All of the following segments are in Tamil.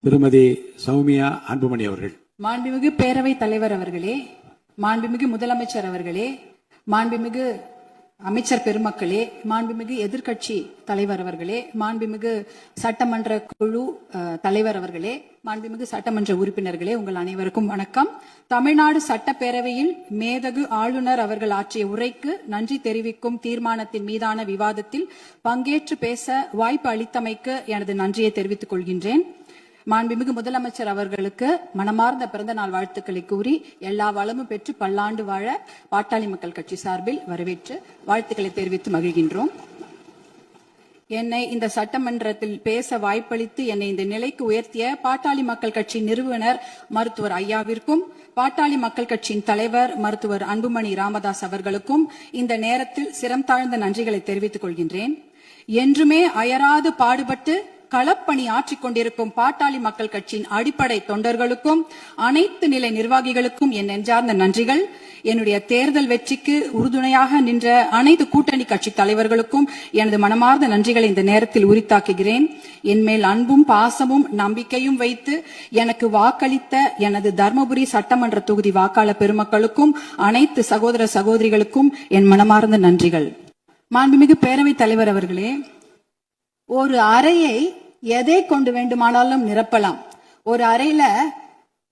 திருமதி சௌமியா அன்புமணி அவர்கள். மாண்புமிகு பேரவைத் தலைவர் அவர்களே, மாண்புமிகு முதலமைச்சர் அவர்களே, மாண்புமிகு அமைச்சர் பெருமக்களே, மாண்புமிகு எதிர்க்கட்சி தலைவர் அவர்களே, மாண்புமிகு சட்டமன்ற குழு தலைவர் அவர்களே, மாண்புமிகு சட்டமன்ற உறுப்பினர்களே, உங்கள் அனைவருக்கும் வணக்கம். தமிழ்நாடு சட்டப்பேரவையில் மேதகு ஆளுநர் அவர்கள் ஆற்றிய உரைக்கு நன்றி தெரிவிக்கும் தீர்மானத்தின் மீதான விவாதத்தில் பங்கேற்று பேச வாய்ப்பு அளித்தமைக்கு எனது நன்றியை தெரிவித்துக் கொள்கின்றேன். மாண்புமிகு முதலமைச்சர் அவர்களுக்கு மனமார்ந்த பிறந்த நாள் வாழ்த்துக்களை கூறி எல்லா வளமும் பெற்று பல்லாண்டு வாழ பாட்டாளி மக்கள் கட்சி சார்பில் வரவேற்று வாழ்த்துக்களை தெரிவித்து மகிழ்கின்றோம். என்னை இந்த சட்டமன்றத்தில் பேச வாய்ப்பளித்து என்னை இந்த நிலைக்கு உயர்த்திய பாட்டாளி மக்கள் கட்சி நிறுவனர் மருத்துவர் ஐயாவிற்கும், பாட்டாளி மக்கள் கட்சியின் தலைவர் மருத்துவர் அன்புமணி ராமதாஸ் அவர்களுக்கும் இந்த நேரத்தில் சிரம் தாழ்ந்த நன்றிகளை தெரிவித்துக் கொள்கின்றேன். என்றுமே அயராது பாடுபட்டு களப்பணி ஆற்றிக் கொண்டிருக்கும் பாட்டாளி மக்கள் கட்சியின் அடிப்படை தொண்டர்களுக்கும் அனைத்து நிலை நிர்வாகிகளுக்கும் என் நெஞ்சார்ந்த நன்றிகள். என்னுடைய தேர்தல் வெற்றிக்கு உறுதுணையாக நின்ற அனைத்து கூட்டணி கட்சி தலைவர்களுக்கும் எனது மனமார்ந்த நன்றிகளை இந்த நேரத்தில் உரித்தாக்குகிறேன். என்மேல் அன்பும் பாசமும் நம்பிக்கையும் வைத்து எனக்கு வாக்களித்த எனது தர்மபுரி சட்டமன்ற தொகுதி வாக்காளர் பெருமக்களுக்கும் அனைத்து சகோதர சகோதரிகளுக்கும் என் மனமார்ந்த நன்றிகள். மாண்புமிகு பேரவைத் தலைவர் அவர்களே, ஒரு அறையை எதை கொண்டு வேண்டுமானாலும் நிரப்பலாம். ஒரு அறையில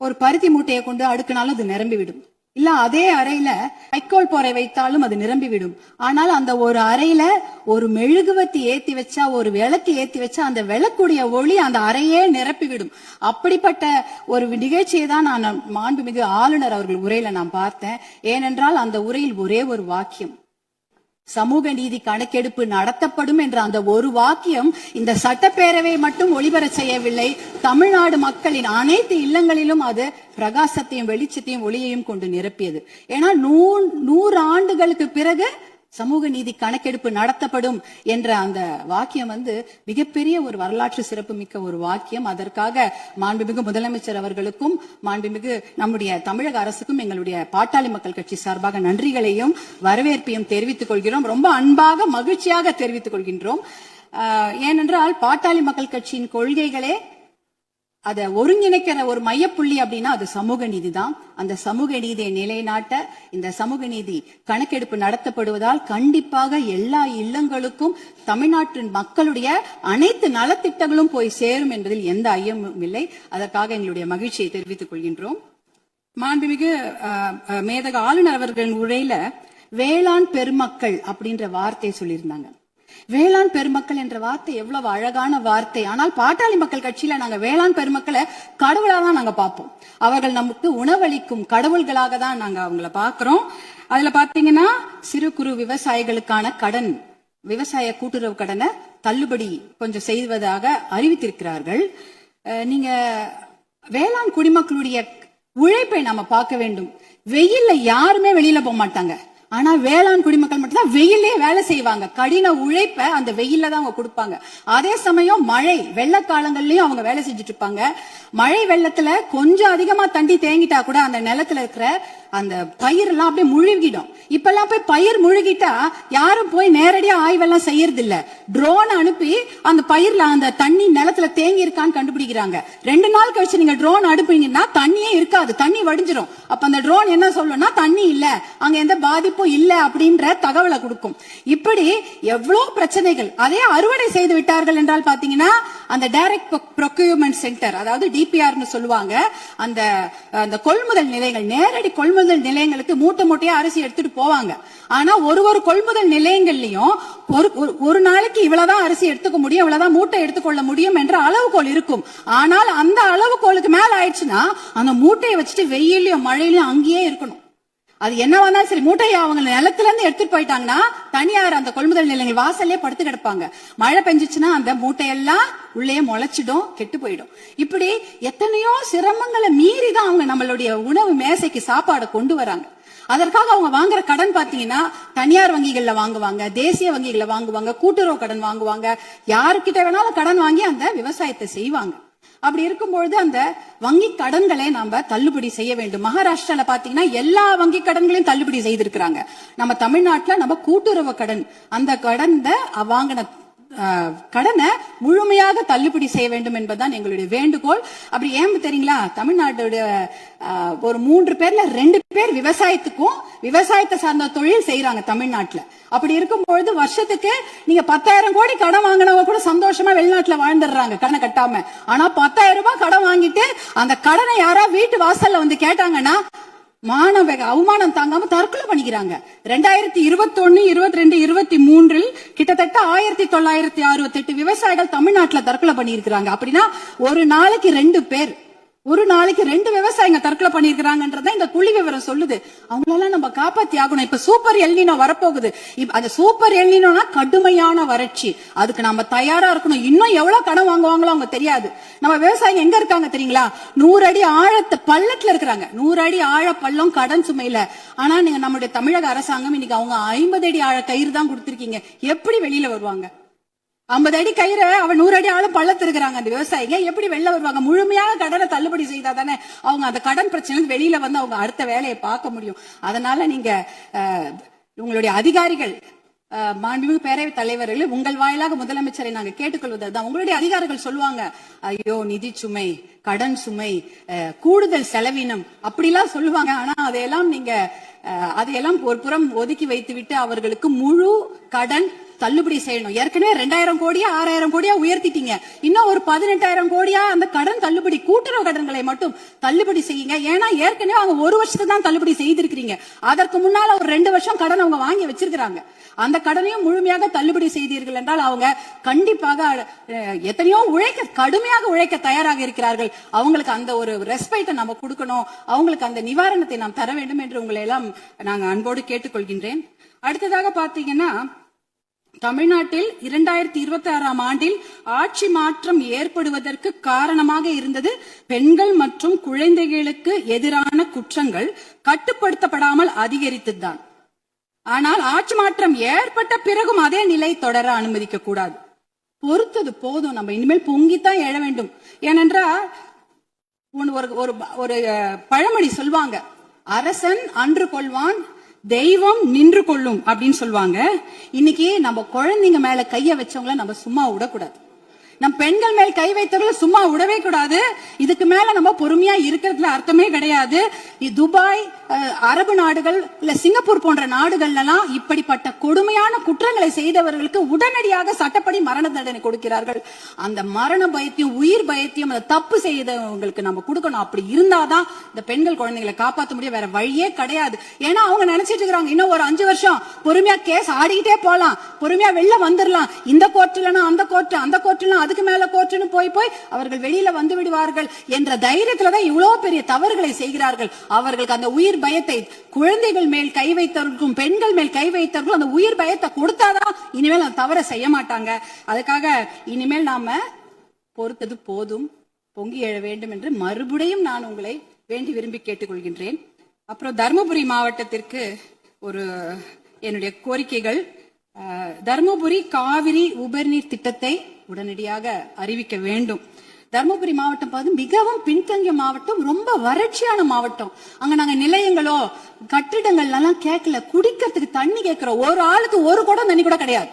ஒரு பருத்தி மூட்டையை கொண்டு அடுக்கினாலும் அது நிரம்பிவிடும். இல்ல அதே அறையில வைக்கோல் போரை வைத்தாலும் அது நிரம்பிவிடும். ஆனால் அந்த ஒரு அறையில ஒரு மெழுகுவத்தி ஏத்தி வச்சா, ஒரு விளக்கு ஏத்தி வச்சா அந்த விளக்குடைய ஒளி அந்த அறையே நிரப்பிவிடும். அப்படிப்பட்ட ஒரு நிகழ்ச்சியை தான் நான் மாண்புமிகு ஆளுநர் அவர்கள் உரையில நான் பார்த்தேன். ஏனென்றால் அந்த உரையில் ஒரே ஒரு வாக்கியம், சமூக நீதி கணக்கெடுப்பு நடத்தப்படும் என்ற அந்த ஒரு வாக்கியம் இந்த சட்டப்பேரவை மட்டும் ஒளிபர செய்யவில்லை, தமிழ்நாடு மக்களின் அனைத்து இல்லங்களிலும் அது பிரகாசத்தையும் வெளிச்சத்தையும் ஒளியையும் கொண்டு நிரப்பியது. ஏன்னா 100 ஆண்டுகளுக்கு பிறகு சமூக நீதி கணக்கெடுப்பு நடத்தப்படும் என்ற அந்த வாக்கியம் மிகப்பெரிய ஒரு வரலாற்று சிறப்பு மிக்க ஒரு வாக்கியம். அதற்காக மாண்புமிகு முதலமைச்சர் அவர்களுக்கும் மாண்புமிகு நம்முடைய தமிழக அரசுக்கும் எங்களுடைய பாட்டாளி மக்கள் கட்சி சார்பாக நன்றிகளையும் வரவேற்பையும் தெரிவித்துக் கொள்கிறோம். ரொம்ப அன்பாக மகிழ்ச்சியாக தெரிவித்துக் கொள்கின்றோம். ஏனென்றால் பாட்டாளி மக்கள் கட்சியின் கொள்கைகளே அதை ஒருங்கிணைக்கிற ஒரு மையப்புள்ளி அப்படின்னா அது சமூக நீதி தான். அந்த சமூக நீதியை நிலைநாட்ட இந்த சமூக நீதி கணக்கெடுப்பு நடத்தப்படுவதால் கண்டிப்பாக எல்லா இல்லங்களுக்கும் தமிழ்நாட்டின் மக்களுடைய அனைத்து நலத்திட்டங்களும் போய் சேரும் என்பதில் எந்த ஐயமும் இல்லை. அதற்காக எங்களுடைய மகிழ்ச்சியை தெரிவித்துக் கொள்கின்றோம். மாண்புமிகு மேதக ஆளுநர் அவர்களின் உரையில வேளாண் பெருமக்கள் அப்படின்ற வார்த்தையை சொல்லியிருந்தாங்க. வேளாண் பெருமக்கள் என்ற வார்த்தை எவ்வளவு அழகான வார்த்தை. ஆனால் பாட்டாளி மக்கள் கட்சியில நாங்க வேளாண் பெருமக்களை கடவுளா தான் நாங்க பார்ப்போம். அவர்கள் நமக்கு உணவளிக்கும் கடவுள்களாக தான் நாங்க அவங்கள பாக்குறோம். அதுல பாத்தீங்கன்னா சிறு குறு விவசாயிகளுக்கான கடன், விவசாய கூட்டுறவு கடனை தள்ளுபடி கொஞ்சம் செய்வதாக அறிவித்திருக்கிறார்கள். நீங்க வேளாண் குடிமக்களுடைய உழைப்பை நாம பார்க்க வேண்டும். வெயில்ல யாருமே வெளியில போக மாட்டாங்க. ஆனா வேளாண் குடிமக்கள் மட்டும்தான் வெயிலே வேலை செய்வாங்க. கடின உழைப்ப அந்த வெயில்ல தான் அவங்க கொடுப்பாங்க. அதே சமயம் மழை வெள்ள காலங்கள்லயும் அவங்க வேலை செஞ்சுட்டு இருப்பாங்க. மழை வெள்ளத்துல கொஞ்சம் அதிகமா தண்ணி தேங்கிட்டா கூட அந்த நிலத்துல இருக்கிற அந்த பயிர் எல்லாம் அப்படியே முழுகிடும். இப்ப எல்லாம் போய் பயிர் முழுகிட்டா யாரும் போய் நேரடியா ஆய்வெல்லாம் செய்யறது இல்ல. ட்ரோன் அனுப்பி அந்த பயிர்ல அந்த தண்ணி நிலத்துல தேங்கி இருக்கான்னு கண்டுபிடிக்கிறாங்க. 2 நாள் கழிச்சு நீங்க ட்ரோன் அனுப்புனீங்கன்னா தண்ணியே இருக்காது, தண்ணி வடிஞ்சிரும். அப்ப அந்த ட்ரோன் என்ன சொல்லணும்னா தண்ணி இல்ல, அங்க எந்த பாதிப்பும் இல்ல அப்படின்ற தகவலை கொடுக்கும். இப்படி எவ்வளவு பிரச்சனைகள். அதே அறுவடை செய்து விட்டார்கள் என்றால் பாத்தீங்கன்னா அந்த டைரக்ட் ப்ரொக்யூர்மெண்ட் சென்டர், அதாவது டிபிஆர்னு சொல்லுவாங்க, அந்த கொள்முதல் நிலையங்கள், நேரடி கொள்முதல் நிலையங்களுக்கு மூட்டை மூட்டையா அரிசி எடுத்துட்டு போவாங்க. ஆனா ஒரு கொள்முதல் நிலையங்கள்லயும் ஒரு நாளைக்கு இவ்வளவுதான் அரிசி எடுத்துக்க முடியும், இவ்வளவுதான் மூட்டை எடுத்துக்கொள்ள முடியும் என்ற அளவுகோல் இருக்கும். ஆனால் அந்த அளவுகோலுக்கு மேல ஆயிடுச்சுன்னா அந்த மூட்டையை வச்சுட்டு வெயிலையும் மழையிலையும் அங்கேயே இருக்கணும். அது என்ன வந்தாலும் சரி, மூட்டையை அவங்க நிலத்துல இருந்து எடுத்துட்டு போயிட்டாங்கன்னா தனியார் அந்த கொள்முதல் நிலையங்கள் வாசல்லே படுத்து கிடப்பாங்க. மழை பெஞ்சிச்சுன்னா அந்த மூட்டையெல்லாம் உள்ளே முளைச்சிடும், கெட்டு போயிடும். இப்படி எத்தனையோ சிரமங்களை மீறி தான் அவங்க நம்மளுடைய உணவு மேசைக்கு சாப்பாடு கொண்டு வராங்க. அதற்காக அவங்க வாங்குற கடன் பாத்தீங்கன்னா தனியார் வங்கிகள்ல வாங்குவாங்க, தேசிய வங்கிகள்ல வாங்குவாங்க, கூட்டுறவு கடன் வாங்குவாங்க, யாருக்கிட்ட வேணாலும் கடன் வாங்கி அந்த விவசாயத்தை செய்வாங்க. அப்படி இருக்கும்பொழுது அந்த வங்கி கடன்களை நாம தள்ளுபடி செய்ய வேண்டும். மகாராஷ்டிரால பாத்தீங்கன்னா எல்லா வங்கி கடன்களையும் தள்ளுபடி செய்திருக்கிறாங்க. நம்ம தமிழ்நாட்டுல நம்ம கூட்டுறவு கடன், அந்த கடன் வாங்கின கடனை முழுமையாக தள்ளுபடி செய்ய வேண்டும் என்பதுதான் எங்களுடைய வேண்டுகோள். அப்படி ஏன் தெரியுங்களா, தமிழ்நாட்டுடைய ஒரு 3 பேர்ல 2 பேர் விவசாயத்தை சார்ந்த தொழில் செய்யறாங்க தமிழ்நாட்டுல. அப்படி இருக்கும்பொழுது வருஷத்துக்கு நீங்க 10,000 கோடி கடன் வாங்கினவங்க கூட சந்தோஷமா வெளிநாட்டுல வாழ்ந்துடுறாங்க கடனை கட்டாம. ஆனா 10,000 ரூபாய் கடன் வாங்கிட்டு அந்த கடனை யாரா வீட்டு வாசல்ல வந்து கேட்டாங்கன்னா அவமானம் தாங்காம தற்கொலை பண்ணிக்கிறாங்க. 2021, 22, 23 கிட்டத்தட்ட 1968 விவசாயிகள் தமிழ்நாட்டுல தற்கொலை பண்ணியிருக்கிறாங்க. அப்படின்னா ஒரு நாளைக்கு 2 விவசாயிங்க தற்கொலை பண்ணிருக்கிறாங்கன்றத இந்த புள்ளி விவரம் சொல்லுது. அவங்களெல்லாம் நம்ம காப்பாத்தி ஆகணும். இப்ப சூப்பர் எல்னினோ வரப்போகுது. அந்த சூப்பர் எல்னினோனா கடுமையான வறட்சி. அதுக்கு நம்ம தயாரா இருக்கணும். இன்னும் எவ்வளவு கடன் வாங்குவாங்களோ அவங்க தெரியாது. நம்ம விவசாயிங்க எங்க இருக்காங்க தெரியுங்களா? 100 அடி ஆழத்து பள்ளத்துல இருக்கிறாங்க. 100 அடி ஆழ பள்ளம் கடன் சுமையில. ஆனா நீங்க நம்முடைய தமிழக அரசாங்கம் இன்னைக்கு அவங்க 50 அடி ஆழ கயிறு தான் கொடுத்திருக்கீங்க. எப்படி வெளியில வருவாங்க? 50 அடி கயிறு அவன் 100 அடி ஆழம் பள்ளத்து இருக்கிறாங்க. அந்த விவசாயிங்க எப்படி வெளில வருவாங்க? முழுமையாக கடனை தள்ளுபடி செய்தா தானே அவங்க அந்த கடன் பிரச்சனை வெளியில வந்து அவங்க அடுத்த வேலையை பார்க்க முடியும். அதனால நீங்க உங்களுடைய அதிகாரிகள், மாண்புமிகு பேரவைத் தலைவர்கள், உங்கள் வாயிலாக முதலமைச்சரை நாங்க கேட்டுக்கொள்வதுதான். உங்களுடைய அதிகாரிகள் சொல்லுவாங்க, ஐயோ நிதி சுமை, கடன் சுமை, கூடுதல் செலவினம் அப்படிலாம் சொல்லுவாங்க. ஆனா அதையெல்லாம் ஒரு புறம் ஒதுக்கி வைத்து விட்டு அவர்களுக்கு முழு கடன் தள்ளுபடி செய்யணும். ஏற்கனவே 2,000 கோடியா 6,000 கோடியா உயர்த்திட்டீங்க. இன்னும் ஒரு 18,000 கோடியா அந்த கடன் தள்ளுபடி, கூட்டுறவு கடன்களை மட்டும் தள்ளுபடி செய்யுங்க. ஏன்னா ஏற்கனவே அவங்க 1 வருஷத்துக்கு தான் தள்ளுபடி செய்திருக்கிறீங்க. அதற்கு முன்னால ஒரு 2 வருஷம் கடன் அவங்க வாங்கி வச்சிருக்காங்க. அந்த கடனையும் முழுமையாக தள்ளுபடி செய்தீர்கள் என்றால் அவங்க கண்டிப்பாக எத்தனையோ கடுமையாக உழைக்க தயாராக இருக்கிறார்கள். அவங்களுக்கு அந்த ஒரு ரெஸ்பெக்ட் நம்ம கொடுக்கணும். அவங்களுக்கு அந்த நிவாரணத்தை நாம் தர வேண்டும் என்று உங்களை எல்லாம் நாங்க அன்போடு கேட்டுக்கொள்கின்றேன். அடுத்ததாக பாத்தீங்கன்னா, தமிழ்நாட்டில் 2026ஆம் ஆண்டில் ஆட்சி மாற்றம் ஏற்படுவதற்கு காரணமாக இருந்தது பெண்கள் மற்றும் குழந்தைகளுக்கு எதிரான குற்றங்கள் கட்டுப்படுத்தப்படாமல் அதிகரித்ததுதான். ஆனால் ஆட்சி மாற்றம் ஏற்பட்ட பிறகும் அதே நிலை தொடர அனுமதிக்க கூடாது. பொறுத்தது போதும். நம்ம இனிமேல் பொங்கித்தான் எழ வேண்டும். ஏனென்றால் ஒரு பழமொழி சொல்வாங்க, அரசன் அன்று கொள்வான், தெய்வம் நின்று கொள்ளும் அப்படின்னு சொல்லுவாங்க. இன்னைக்கு நம்ம குழந்தைங்க மேல கைய வச்சவங்கள நம்ம சும்மா விடக்கூடாது. நம் பெண்கள் மேல் கை வைத்தவர்கள் சும்மா விடவே கூடாது. இதுக்கு மேல நம்ம பொறுமையா இருக்கிறதுல அர்த்தமே கிடையாது. துபாய், அரபு நாடுகள், இல்ல சிங்கப்பூர் போன்ற நாடுகள் எல்லாம் இப்படிப்பட்ட கொடுமையான குற்றங்களை செய்தவர்களுக்கு உடனடியாக சட்டப்படி மரண தண்டனை கொடுக்கிறார்கள். அந்த மரண பயத்தையும் உயிர் பயத்தையும் அந்த தப்பு செய்தவங்களுக்கு நம்ம கொடுக்கணும். அப்படி இருந்தாதான் இந்த பெண்கள் குழந்தைகளை காப்பாற்ற முடியும். வேற வழியே கிடையாது. ஏன்னா அவங்க நினைச்சிட்டு இருக்காங்க, இன்னும் ஒரு 5 வருஷம் பொறுமையா கேஸ் ஆடிக்கிட்டே போலாம், பொறுமையா வெளில வந்துடலாம், இந்த கோர்ட்லனா அந்த கோர்ட், அந்த கோர்ட்ல அதுக்கு மேல கோர்ட்னு போய் அவர்கள் வெளியில வந்து விடுவார்கள் என்ற தைரியத்துலதான் இவ்வளவு பெரிய தவறுகளை செய்கிறார்கள். அவர்களுக்கு அந்த உயிர் பயத்தை, குழந்தைகள் மேல் கை வைத்தவர்களுக்கும் பெண்கள் மேல் கை வைத்தவர்களும் அந்த உயிர் பயத்தை கொடுத்தாதான் இனிமேல் அந்த தவறை செய்ய மாட்டாங்க. அதுக்காக இனிமேல் நாம பொறுத்தது போதும், பொங்கி எழ வேண்டும் என்று மறுபடியும் நான் உங்களை வேண்டி விரும்பி கேட்டுக்கொள்கின்றேன். அப்புறம் தருமபுரி மாவட்டத்திற்கு என்னுடைய கோரிக்கைகள், தருமபுரி காவிரி உபரிநீர் திட்டத்தை உடனடியாக அறிவிக்க வேண்டும். தருமபுரி மாவட்டம் மிகவும் பின்தங்கிய மாவட்டம், ரொம்ப வறட்சியான மாவட்டம். அங்க நாங்க நிலையங்களோ கட்டிடங்கள் எல்லாம் கேட்கல, குடிக்கிறதுக்கு தண்ணி கேட்கிறோம். ஒரு ஆளுக்கு ஒரு குடம் தண்ணி கூட கிடையாது.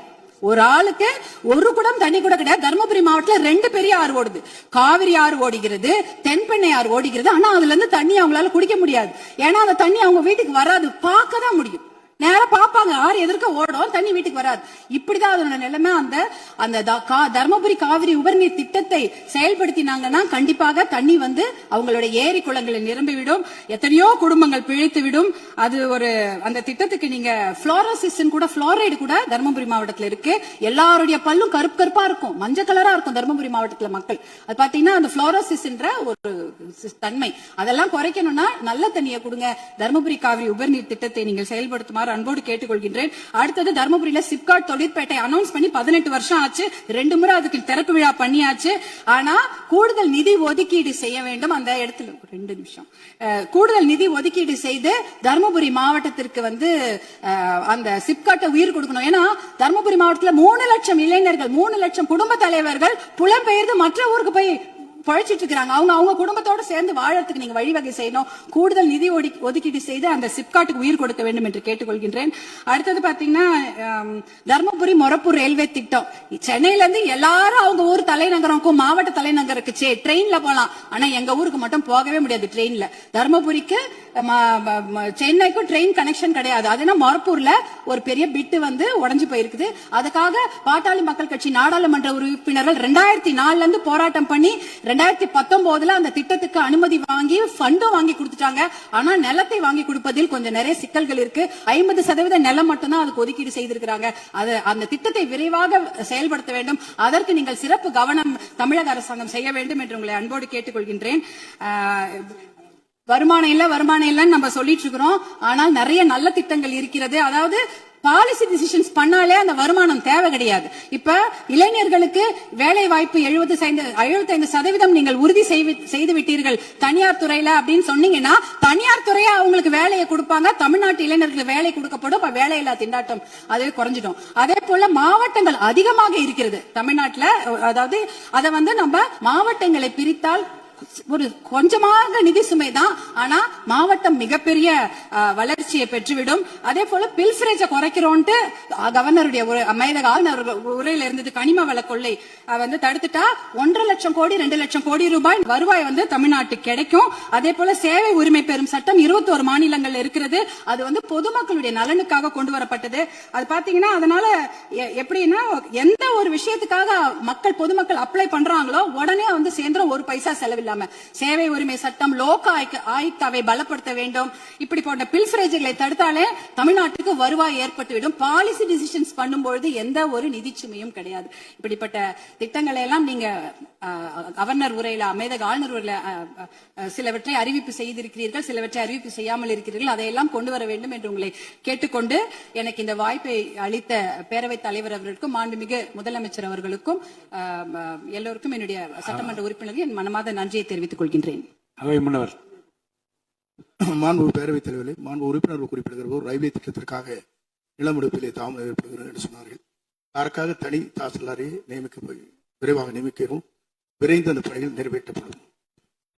தருமபுரி மாவட்டத்தில் 2 பெரிய ஆறு ஓடுது. காவிரி ஆறு ஓடுகிறது, தென்பெண்ணை ஆறு ஓடுகிறது. ஆனா அதுல இருந்து தண்ணி அவங்களால குடிக்க முடியாது. ஏன்னா அந்த தண்ணி அவங்க வீட்டுக்கு வராது, பார்க்க தான் முடியும். நேரம் பாப்பாங்க, ஆறு எதிர்க்க ஓடும், தண்ணி வீட்டுக்கு வராது. இப்படிதான் அதோட நிலைமை. அந்த தர்மபுரி காவிரி உபரிநீர் திட்டத்தை செயல்படுத்தினாங்கன்னா கண்டிப்பாக தண்ணி வந்து அவங்களுடைய ஏரி குளங்களை நிரம்பிவிடும், எத்தனையோ குடும்பங்கள் பிழைத்து விடும். அது அந்த திட்டத்துக்கு நீங்க புளோரைடு கூட தர்மபுரி மாவட்டத்தில் இருக்கு. எல்லாருடைய பல்லும் கருப்பா இருக்கும், மஞ்சள் கலரா இருக்கும் தர்மபுரி மாவட்டத்தில் மக்கள். அது பாத்தீங்கன்னா அந்த புளோரோசிஸ் என்ற ஒரு தன்மை, அதெல்லாம் குறைக்கணும்னா நல்ல தண்ணியை கொடுங்க. தர்மபுரி காவிரி உபரிநீர் திட்டத்தை நீங்கள் செயல்படுத்துமாறு அன்போடு கேட்டுக்கொள்கின்றேன். அடுத்தது தர்மபுரியில சிப்காட் தொழிற்பேட்டை அனௌன்ஸ் பண்ணி 18 வருஷம் ஆச்சு. 2 முறை அதுக்கு திறப்பு விழா பண்ணியாச்சு. ஆனா கூடுதல் நிதி ஒதுக்கீடு செய்ய வேண்டும். அந்த இடத்துல 2 நிமிஷம் கூடுதல் நிதி ஒதுக்கீடு செய்து தர்மபுரி மாவட்டத்திற்கு அந்த சிப்காட்டை உயிர் கொடுக்கணும். ஏன்னா தர்மபுரி மாவட்டத்தில் 3 லட்சம் இளைஞர்கள், 3 லட்சம் குடும்ப தலைவர்கள் புலம்பெயர்ந்து மற்ற ஊருக்கு போய் பழைச்சிட்டு இருக்காங்க. அவங்க குடும்பத்தோட சேர்ந்து வாழறதுக்கு நீங்க வழிவகை செய்யணும். கூடுதல் நிதி ஒதுக்கீடு செய்து அந்த சிப்காட்டுக்கு உயிர் கொடுக்க வேண்டும் என்று கேட்டுக்கொள்கின்றேன். அடுத்தது பாத்தீங்கன்னா தர்மபுரி மொரப்பூர் ரயில்வே திட்டம். சென்னையில இருந்து எல்லாரும் அவங்க ஊர் தலைநகருக்கும் மாவட்ட தலைநகருக்கு ட்ரெயின்ல போலாம். ஆனா எங்க ஊருக்கு மட்டும் போகவே முடியாது ட்ரெயின்ல. தர்மபுரிக்கு சென்னைக்கும் ட்ரெயின் கனெக்ஷன் கிடையாது. அதுனா மொரப்பூர்ல ஒரு பெரிய பிட்டு உடைஞ்சு போயிருக்குது. அதுக்காக பாட்டாளி மக்கள் கட்சி நாடாளுமன்ற உறுப்பினர்கள் 2004 இருந்து போராட்டம் பண்ணி 2019 அந்த திட்டத்துக்கு அனுமதி வாங்கி ஃபண்டும் வாங்கி கொடுத்துட்டாங்க. ஆனா நிலத்தை வாங்கி கொடுப்பதில் கொஞ்சம் நிறைய சிக்கல்கள் இருக்கு. 50% நிலம் மட்டும்தான் அதுக்கு ஒதுக்கீடு செய்திருக்கிறாங்க. அந்த திட்டத்தை விரைவாக செயல்படுத்த வேண்டும். அதற்கு நீங்கள் சிறப்பு கவனம் தமிழக அரசாங்கம் செய்ய வேண்டும் என்று உங்களை அன்போடு கேட்டுக்கொள்கின்றேன். வருமானம் இல்ல நம்ம சொல்லிட்டு இருக்கிறோம். ஆனால் நிறைய நல்ல திட்டங்கள் இருக்கிறது. அதாவது பாலிசி டிசிஷன்ஸ் பண்ணாலே அந்த வருமானம் தேவை கிடையாது. இப்ப இளைஞர்களுக்கு வேலை வாய்ப்பு 75% நீங்கள் உறுதி செய்து விட்டீர்கள் தனியார் துறையில அப்படின்னு சொன்னீங்கன்னா, தனியார் துறையா அவங்களுக்கு வேலையை கொடுப்பாங்க. தமிழ்நாட்டு இளைஞர்களுக்கு வேலை கொடுக்கப்படும். வேலையில்லா திண்டாட்டம் அது குறைஞ்சிடும். அதே போல மாவட்டங்கள் அதிகமாக இருக்கிறது தமிழ்நாட்டுல. அதாவது அதை நம்ம மாவட்டங்களை பிரித்தால் ஒரு கொஞ்சமாக நிதி சுமை தான். ஆனா மாவட்டம் மிகப்பெரிய வளர்ச்சியை பெற்றுவிடும். அதே போல பில்ஃபரேஜை குறைக்கிறோம்ட்டு கவர்னருடைய உரையில இருந்தது. கனிம வள கொள்ளை தடுத்துட்டா 1.5 லட்சம் கோடி 2 லட்சம் கோடி ரூபாய் வருவாய் தமிழ்நாட்டுக்கு கிடைக்கும். அதே போல சேவை உரிமை பெறும் சட்டம் 21 மாநிலங்கள்ல இருக்கிறது. அது பொதுமக்களுடைய நலனுக்காக கொண்டு வரப்பட்டது. அது பாத்தீங்கன்னா அதனால எப்படின்னா எந்த ஒரு விஷயத்துக்காக பொதுமக்கள் அப்ளை பண்றாங்களோ உடனே சேர்ந்துரும். ஒரு பைசா செலவில்லை. சேவை உரிமை சட்டம், லோக ஆயுக்தாவை பலப்படுத்த வேண்டும். இப்படி போன்ற பில்ஃபரேஜ்களை தடுத்தாலே தமிழ்நாட்டுக்கு வருவாய் ஏற்பட்டுவிடும். பாலிசி டிசிஷன்ஸ் பண்ணும்போது எந்த ஒரு நிதிச்சுமையும் கிடையாது. இப்படிப்பட்ட திட்டங்களை எல்லாம் நீங்க கவர்னர் உரையில, அமேதக ஆளுநர் உரையில சிலவற்றை அறிவிப்பு செய்திருக்கிறீர்கள், சிலவற்றை அறிவிப்பு செய்யாமல் இருக்கிறீர்கள். அதையெல்லாம் கொண்டு வர வேண்டும் என்று உங்களை கேட்டுக்கொண்டு, எனக்கு இந்த வாய்ப்பை அளித்த பேரவைத் தலைவர் அவர்களுக்கும் மாண்புமிகு முதலமைச்சர் அவர்களுக்கும் எல்லோருக்கும் என்னுடைய சட்டமன்ற உறுப்பினர்கள் என் மனமார்ந்த நன்றியை தெரிவித்துக் கொள்கின்றேன். அவை முன்னவர் மாண்பு பேரவைத் தலைவர்களே, மாண்பு உறுப்பினர்கள் குறிப்பிடுகிற ரயில்வே திட்டத்திற்காக நிலமுடிப்பிலே தாமதம் ஏற்படுகிறது என்று சொன்னார்கள். அதற்காக தனி தாசில்தாரை விரைவாக நியமிக்கவும் விரைந்து அந்த பணிகள் நிறைவேற்றப்படும்.